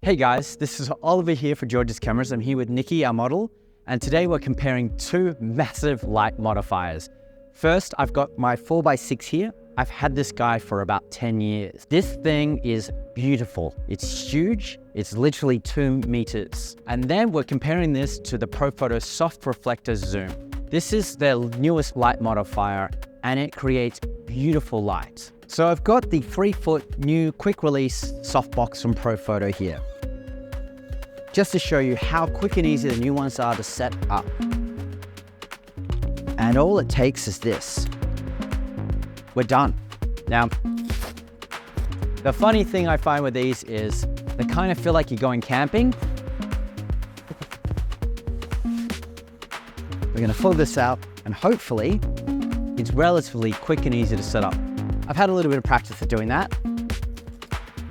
Hey guys, this is Oliver here for George's Cameras. I'm here with Nikki, our model, and today we're comparing two massive light modifiers. First, I've got my 4x6 here. I've had this guy for about 10 years. This thing is beautiful. It's huge. It's literally 2 meters. And then we're comparing this to the Profoto Soft Reflector Zoom. This is their newest light modifier, and it creates beautiful light. So I've got the 3-foot new quick release softbox from Profoto here, just to show you how quick and easy the new ones are to set up. And all it takes is this. We're done. Now, the funny thing I find with these is they kind of feel like you're going camping. We're gonna pull this out and hopefully it's relatively quick and easy to set up. I've had a little bit of practice at doing that.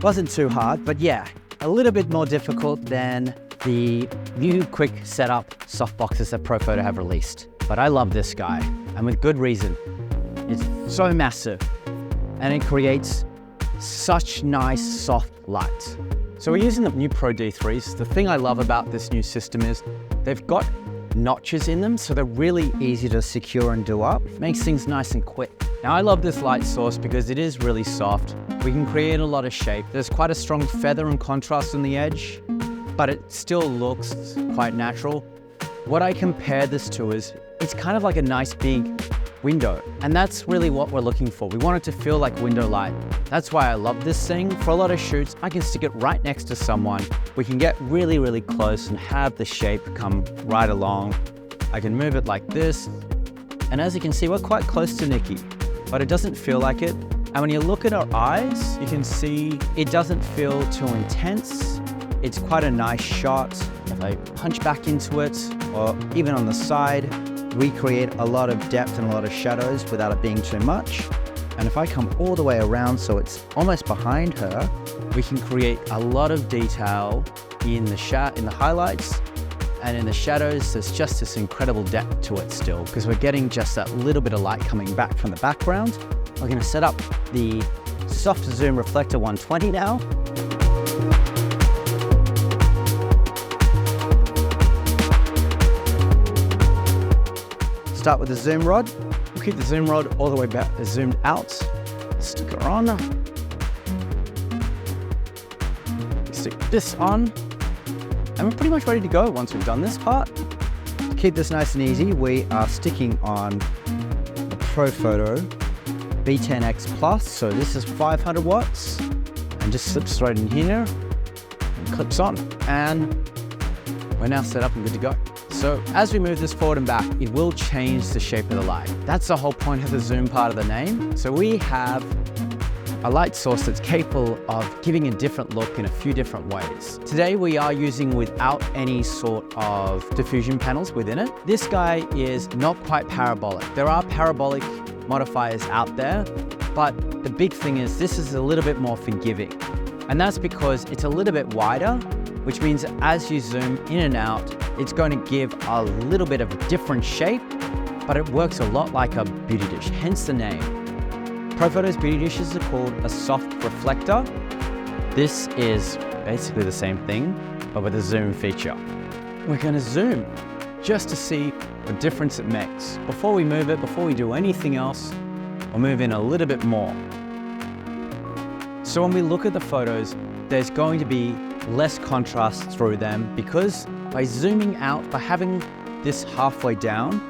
Wasn't too hard, but yeah, a little bit more difficult than the new quick setup softboxes that Profoto have released. But I love this guy, and with good reason. It's so massive, and it creates such nice soft light. So we're using the new Pro D3s. The thing I love about this new system is they've got notches in them, so they're really easy to secure and do up. Makes things nice and quick. Now I love this light source because it is really soft. We can create a lot of shape. There's quite a strong feather and contrast on the edge, but it still looks quite natural. What I compare this to is, it's kind of like a nice big window, and that's really what we're looking for. We want it to feel like window light. That's why I love this thing. For a lot of shoots, I can stick it right next to someone. We can get really, really close and have the shape come right along. I can move it like this, and as you can see, we're quite close to Nikki, but it doesn't feel like it. And when you look at her eyes, you can see it doesn't feel too intense. It's quite a nice shot. If I punch back into it, or even on the side, we create a lot of depth and a lot of shadows without it being too much. And if I come all the way around so it's almost behind her, we can create a lot of detail in the highlights, and in the shadows, there's just this incredible depth to it still, because we're getting just that little bit of light coming back from the background. We're gonna set up the soft zoom reflector 120 now. Start with the zoom rod. We'll keep the zoom rod all the way back, zoomed out. Stick her on. Stick this on. And we're pretty much ready to go once we've done this part. To keep this nice and easy, we are sticking on the Profoto B10X Plus. So this is 500 watts and just slips right in here and clips on. And we're now set up and good to go. So as we move this forward and back, it will change the shape of the light. That's the whole point of the zoom part of the name. So we have a light source that's capable of giving a different look in a few different ways. Today we are using without any sort of diffusion panels within it. This guy is not quite parabolic. There are parabolic modifiers out there, but the big thing is this is a little bit more forgiving. And that's because it's a little bit wider, which means as you zoom in and out, it's going to give a little bit of a different shape, but it works a lot like a beauty dish, hence the name. Profoto's beauty dishes are called a soft reflector. This is basically the same thing, but with a zoom feature. We're going to zoom just to see the difference it makes. Before we move it, before we do anything else, we'll move in a little bit more. So when we look at the photos, there's going to be less contrast through them, because by zooming out, by having this halfway down,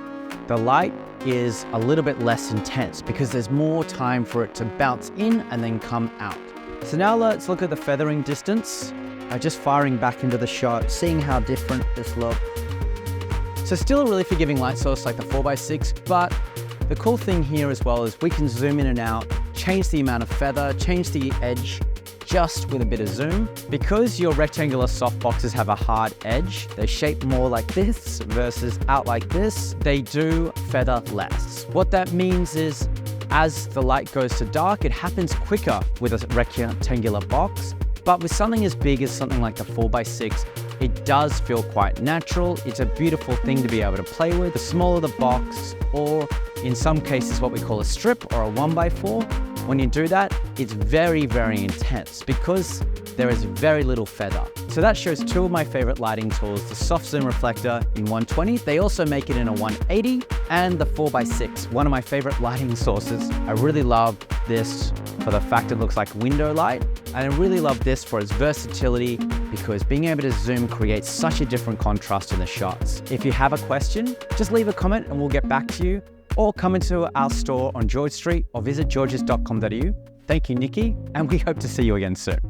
the light is a little bit less intense because there's more time for it to bounce in and then come out. So now let's look at the feathering distance. Just firing back into the shot, seeing how different this looks. So still a really forgiving light source like the 4x6, but the cool thing here as well is we can zoom in and out, change the amount of feather, change the edge, just with a bit of zoom. Because your rectangular softboxes have a hard edge, they shape more like this versus out like this, they do feather less. What that means is as the light goes to dark, it happens quicker with a rectangular box, but with something as big as something like the 4x6, it does feel quite natural. It's a beautiful thing to be able to play with. The smaller the box, or in some cases what we call a strip or a 1x4, when you do that, it's very, very intense because there is very little feather. So that shows two of my favorite lighting tools, the soft zoom reflector in 120. They also make it in a 180 and the 4x6, one of my favorite lighting sources. I really love this for the fact it looks like window light. And I really love this for its versatility because being able to zoom creates such a different contrast in the shots. If you have a question, just leave a comment and we'll get back to you, or come into our store on George Street or visit georges.com.au. Thank you, Nikki, and we hope to see you again soon.